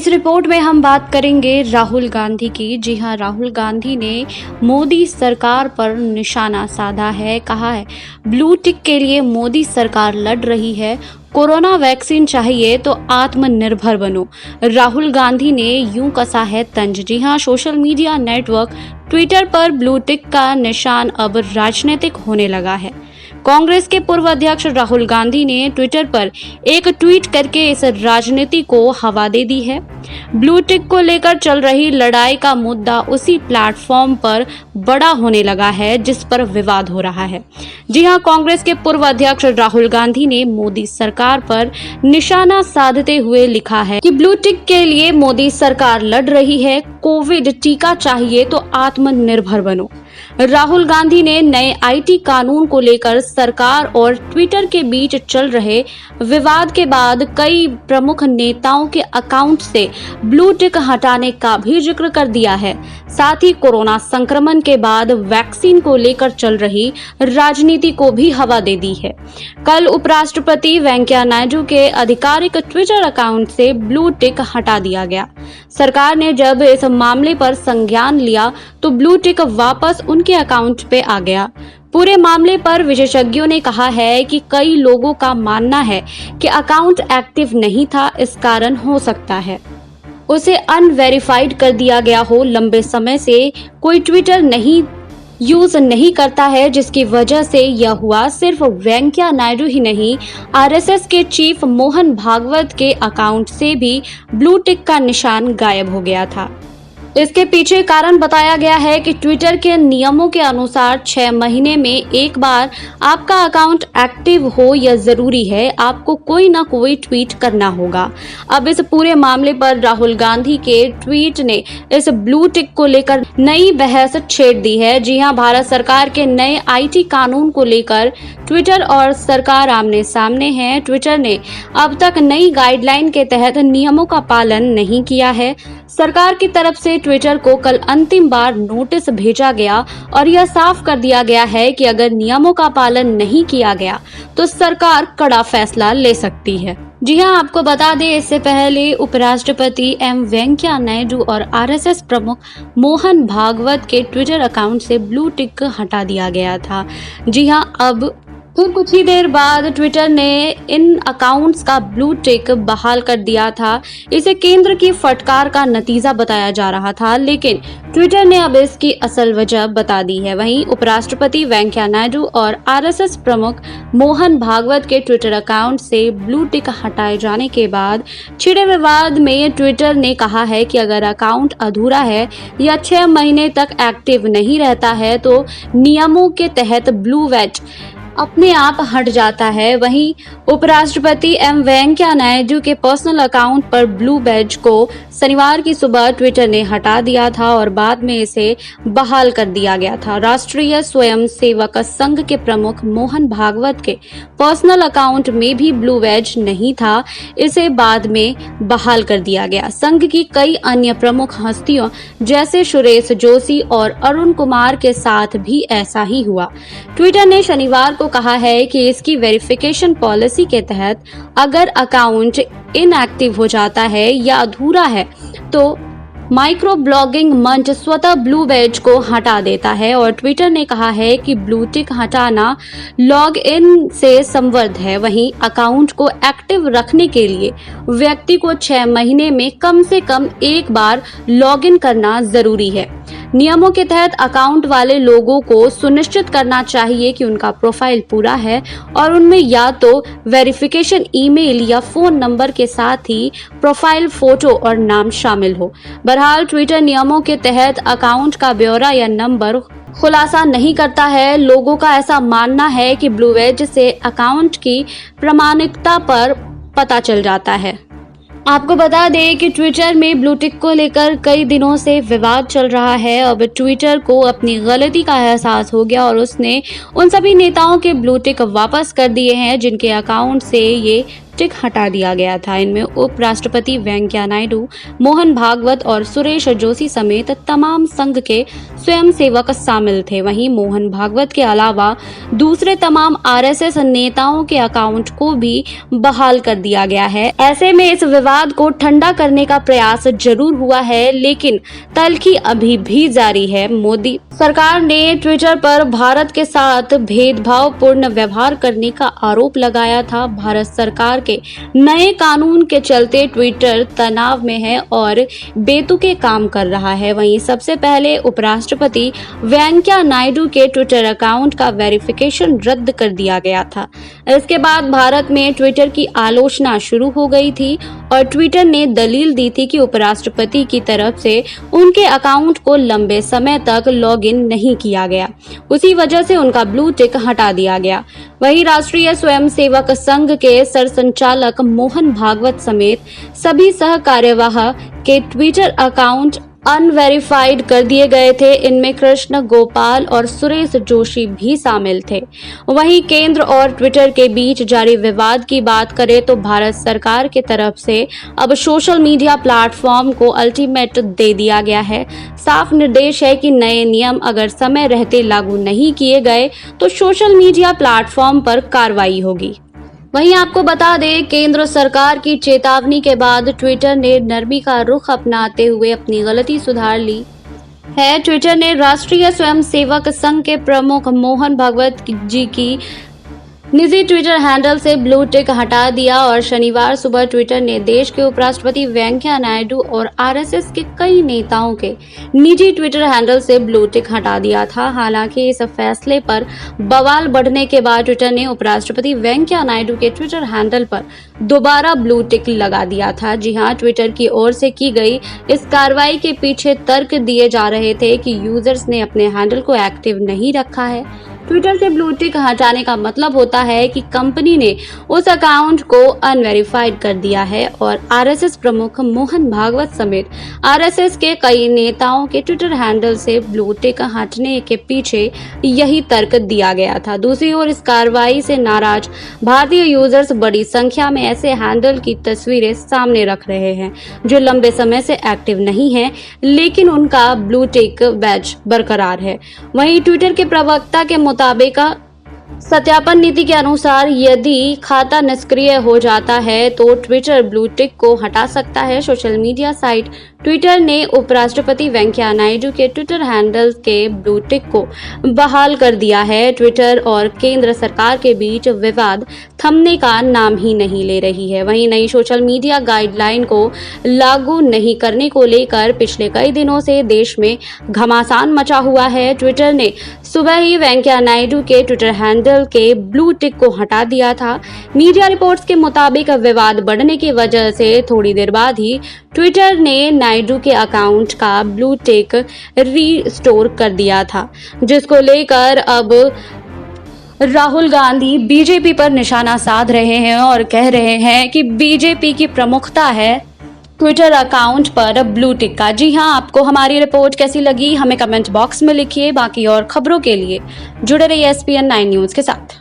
इस रिपोर्ट में हम बात करेंगे राहुल गांधी की। जी हां, राहुल गांधी ने मोदी सरकार पर निशाना साधा है। कहा है ब्लू टिक के लिए मोदी सरकार लड़ रही है, कोरोना वैक्सीन चाहिए तो आत्मनिर्भर बनो। राहुल गांधी ने यूं कसा है तंज। जी हां, सोशल मीडिया नेटवर्क ट्विटर पर ब्लू टिक का निशान अब राजनीतिक होने लगा है। कांग्रेस के पूर्व अध्यक्ष राहुल गांधी ने ट्विटर पर एक ट्वीट करके इस राजनीति को हवा दे दी है। ब्लू टिक को लेकर चल रही लड़ाई का मुद्दा उसी प्लेटफॉर्म पर बड़ा होने लगा है जिस पर विवाद हो रहा है। जी हां, कांग्रेस के पूर्व अध्यक्ष राहुल गांधी ने मोदी सरकार पर निशाना साधते हुए लिखा है कि ब्लू टिक के लिए मोदी सरकार लड़ रही है, कोविड टीका चाहिए तो आत्मनिर्भर बनो। राहुल गांधी ने नए आईटी कानून को लेकर सरकार और ट्विटर के बीच चल रहे विवाद के बाद कई प्रमुख नेताओं के अकाउंट से ब्लू टिक हटाने का भी जिक्र कर दिया है। साथ ही कोरोना संक्रमण के बाद वैक्सीन को लेकर चल रही राजनीति को भी हवा दे दी है। कल उपराष्ट्रपति वेंकैया नायडू के आधिकारिक ट्विटर अकाउंट से ब्लू टिक हटा दिया गया। सरकार ने जब इस मामले पर संज्ञान लिया तो ब्लू टिक वापस उनके अकाउंट पे आ गया। पूरे मामले पर विशेषज्ञों ने कहा है कि कई लोगों का मानना है कि अकाउंट एक्टिव नहीं था, इस कारण हो सकता है उसे अनवेरिफाइड कर दिया गया हो। लंबे समय से कोई ट्विटर यूज नहीं करता है, जिसकी वजह से यह हुआ। सिर्फ वेंकैया नायडू ही नहीं, आरएसएस के चीफ मोहन भागवत के अकाउंट से भी ब्लू टिक का निशान गायब हो गया था। इसके पीछे कारण बताया गया है कि ट्विटर के नियमों के अनुसार 6 महीने में एक बार आपका अकाउंट एक्टिव हो यह जरूरी है, आपको कोई ना कोई ट्वीट करना होगा। अब इस पूरे मामले पर राहुल गांधी के ट्वीट ने इस ब्लू टिक को लेकर नई बहस छेड़ दी है। जी हां, भारत सरकार के नए आईटी कानून को लेकर ट्विटर और सरकार आमने सामने है। ट्विटर ने अब तक नई गाइडलाइन के तहत नियमों का पालन नहीं किया है। सरकार की तरफ से ट्विटर को कल अंतिम बार नोटिस भेजा गया और यह साफ कर दिया गया है कि अगर नियमों का पालन नहीं किया गया तो सरकार कड़ा फैसला ले सकती है। जी हां, आपको बता दें इससे पहले उपराष्ट्रपति एम वेंकैया नायडू और आरएसएस प्रमुख मोहन भागवत के ट्विटर अकाउंट से ब्लू टिक हटा दिया गया था। जी हां, अब फिर कुछ ही देर बाद ट्विटर ने इन अकाउंट्स का ब्लू टिक बहाल कर दिया था। इसे केंद्र की फटकार का नतीजा बताया जा रहा था, लेकिन ट्विटर ने अब इसकी असल वजह बता दी है। वहीं उपराष्ट्रपति वेंकैया नायडू और आरएसएस प्रमुख मोहन भागवत के ट्विटर अकाउंट से ब्लू टिक हटाए जाने के बाद छिड़े विवाद में ट्विटर ने कहा है कि अगर अकाउंट अधूरा है या 6 महीने तक एक्टिव नहीं रहता है तो नियमों के तहत ब्लू बैज अपने आप हट जाता है। वहीं उपराष्ट्रपति एम वेंकैया नायडू के पर्सनल अकाउंट पर ब्लू बैज को शनिवार की सुबह ट्विटर ने हटा दिया था और बाद में इसे बहाल कर दिया गया था। राष्ट्रीय स्वयंसेवक संघ के प्रमुख मोहन भागवत के पर्सनल अकाउंट में भी ब्लू बैज नहीं था, इसे बाद में बहाल कर दिया गया। संघ की कई अन्य प्रमुख हस्तियों जैसे सुरेश जोशी और अरुण कुमार के साथ भी ऐसा ही हुआ। ट्विटर ने शनिवार को कहा है कि इसकी वेरिफिकेशन पॉलिसी के तहत अगर अकाउंट इनएक्टिव हो जाता है या अधूरा है तो माइक्रो ब्लॉगिंग मंच स्वतः ब्लू बैज को हटा देता है और ट्विटर ने कहा है कि ब्लू टिक हटाना लॉग इन से संबद्ध है। वहीं अकाउंट को एक्टिव रखने के लिए व्यक्ति को 6 महीने में कम से कम एक बार लॉग इन करना जरूरी है। नियमों के तहत अकाउंट वाले लोगों को सुनिश्चित करना चाहिए कि उनका प्रोफाइल पूरा है और उनमें या तो वेरिफिकेशन ईमेल या फोन नंबर के साथ ही प्रोफाइल फोटो और नाम शामिल हो। बहरहाल ट्विटर नियमों के तहत अकाउंट का ब्यौरा या नंबर खुलासा नहीं करता है। लोगों का ऐसा मानना है कि ब्लू बैज से अकाउंट की प्रामाणिकता पर पता चल जाता है। आपको बता दें कि ट्विटर में ब्लू टिक को लेकर कई दिनों से विवाद चल रहा है। अब ट्विटर को अपनी गलती का एहसास हो गया और उसने उन सभी नेताओं के ब्लू टिक वापस कर दिए हैं जिनके अकाउंट से ये टिक हटा दिया गया था। इनमें उपराष्ट्रपति वेंकैया नायडू, मोहन भागवत और सुरेश जोशी समेत तमाम संघ के स्वयंसेवक शामिल थे। वहीं मोहन भागवत के अलावा दूसरे तमाम आरएसएस नेताओं के अकाउंट को भी बहाल कर दिया गया है। ऐसे में इस विवाद को ठंडा करने का प्रयास जरूर हुआ है, लेकिन तल्खी अभी भी जारी है। मोदी सरकार ने ट्विटर पर भारत के साथ भेदभावपूर्ण व्यवहार करने का आरोप लगाया था। भारत सरकार के नए कानून के चलते ट्विटर तनाव में है और बेतुके काम कर रहा है। वहीं सबसे पहले उपराष्ट्रपति वेंकैया नायडू के ट्विटर अकाउंट का वेरिफिकेशन रद्द कर दिया गया था। इसके बाद भारत में ट्विटर की आलोचना शुरू हो गई थी और ट्विटर ने दलील दी थी कि उपराष्ट्रपति की तरफ से उनके अकाउंट को लंबे समय तक लॉगिन नहीं किया गया, उसी वजह से उनका ब्लू टिक हटा दिया गया। वहीं राष्ट्रीय स्वयंसेवक संघ के सरसंचालक मोहन भागवत समेत सभी सह कार्यवाह के ट्विटर अकाउंट अनवेरिफाइड कर दिए गए थे। इनमें कृष्ण गोपाल और सुरेश जोशी भी शामिल थे। वहीं केंद्र और ट्विटर के बीच जारी विवाद की बात करें तो भारत सरकार की तरफ से अब सोशल मीडिया प्लेटफॉर्म को अल्टीमेट दे दिया गया है। साफ निर्देश है कि नए नियम अगर समय रहते लागू नहीं किए गए तो सोशल मीडिया प्लेटफॉर्म पर कार्रवाई होगी। वहीं आपको बता दें, केंद्र सरकार की चेतावनी के बाद ट्विटर ने नरमी का रुख अपनाते हुए अपनी गलती सुधार ली है। ट्विटर ने राष्ट्रीय स्वयंसेवक संघ के प्रमुख मोहन भागवत जी की निजी ट्विटर हैंडल से ब्लू टिक हटा दिया और शनिवार सुबह ट्विटर ने देश के उपराष्ट्रपति वेंकैया नायडू और आरएसएस के कई नेताओं के निजी ट्विटर हैंडल से ब्लू टिक हटा दिया था। हालांकि इस फैसले पर बवाल बढ़ने के बाद ट्विटर ने उपराष्ट्रपति वेंकैया नायडू के ट्विटर हैंडल पर दोबारा ब्लू टिक लगा दिया था। जी हां, ट्विटर की ओर से की गई इस कार्रवाई के पीछे तर्क दिए जा रहे थे कि यूजर्स ने अपने हैंडल को एक्टिव नहीं रखा है। ट्विटर से ब्लू टिक हटाने का मतलब होता है कि कंपनी ने उस अकाउंट को अनवेरिफाइड कर दिया है और आरएसएस प्रमुख मोहन भागवत समेत आरएसएस के कई नेताओं के ट्विटर हैंडल से ब्लू टिक हटने के पीछे यही तर्क दिया गया था। दूसरी ओर इस कार्रवाई से नाराज भारतीय यूजर्स बड़ी संख्या में ऐसे हैंडल की तस्वीरें सामने रख रहे हैं जो लंबे समय से एक्टिव नहीं है, लेकिन उनका ब्लू टिक बैज बरकरार है। वहीं ट्विटर के प्रवक्ता के मुताबिक सत्यापन नीति के अनुसार यदि खाता निष्क्रिय हो जाता है तो ट्विटर ब्लू टिक को हटा सकता है। सोशल मीडिया साइट ट्विटर ने उपराष्ट्रपति वेंकैया नायडू के ट्विटर हैंडल के ब्लू टिक को बहाल कर दिया है। ट्विटर और केंद्र सरकार के बीच विवाद थमने का नाम ही नहीं ले रही है। वहीं नई सोशल मीडिया गाइडलाइन को लागू नहीं करने को लेकर पिछले कई दिनों से देश में घमासान मचा हुआ है। ट्विटर ने सुबह ही वेंकैया नायडू के ट्विटर हैंडल के ब्लू टिक को हटा दिया था। मीडिया रिपोर्ट्स के मुताबिक विवाद बढ़ने की वजह से थोड़ी देर बाद ही ट्विटर ने नायडू के अकाउंट का ब्लू टिक रीस्टोर कर दिया था, जिसको लेकर अब राहुल गांधी बीजेपी पर निशाना साध रहे हैं और कह रहे हैं कि बीजेपी की प्रमुखता है ट्विटर अकाउंट पर ब्लू टिक का। जी हां, आपको हमारी रिपोर्ट कैसी लगी हमें कमेंट बॉक्स में लिखिए। बाकी और खबरों के लिए जुड़े रहिए SPN 9 न्यूज के साथ।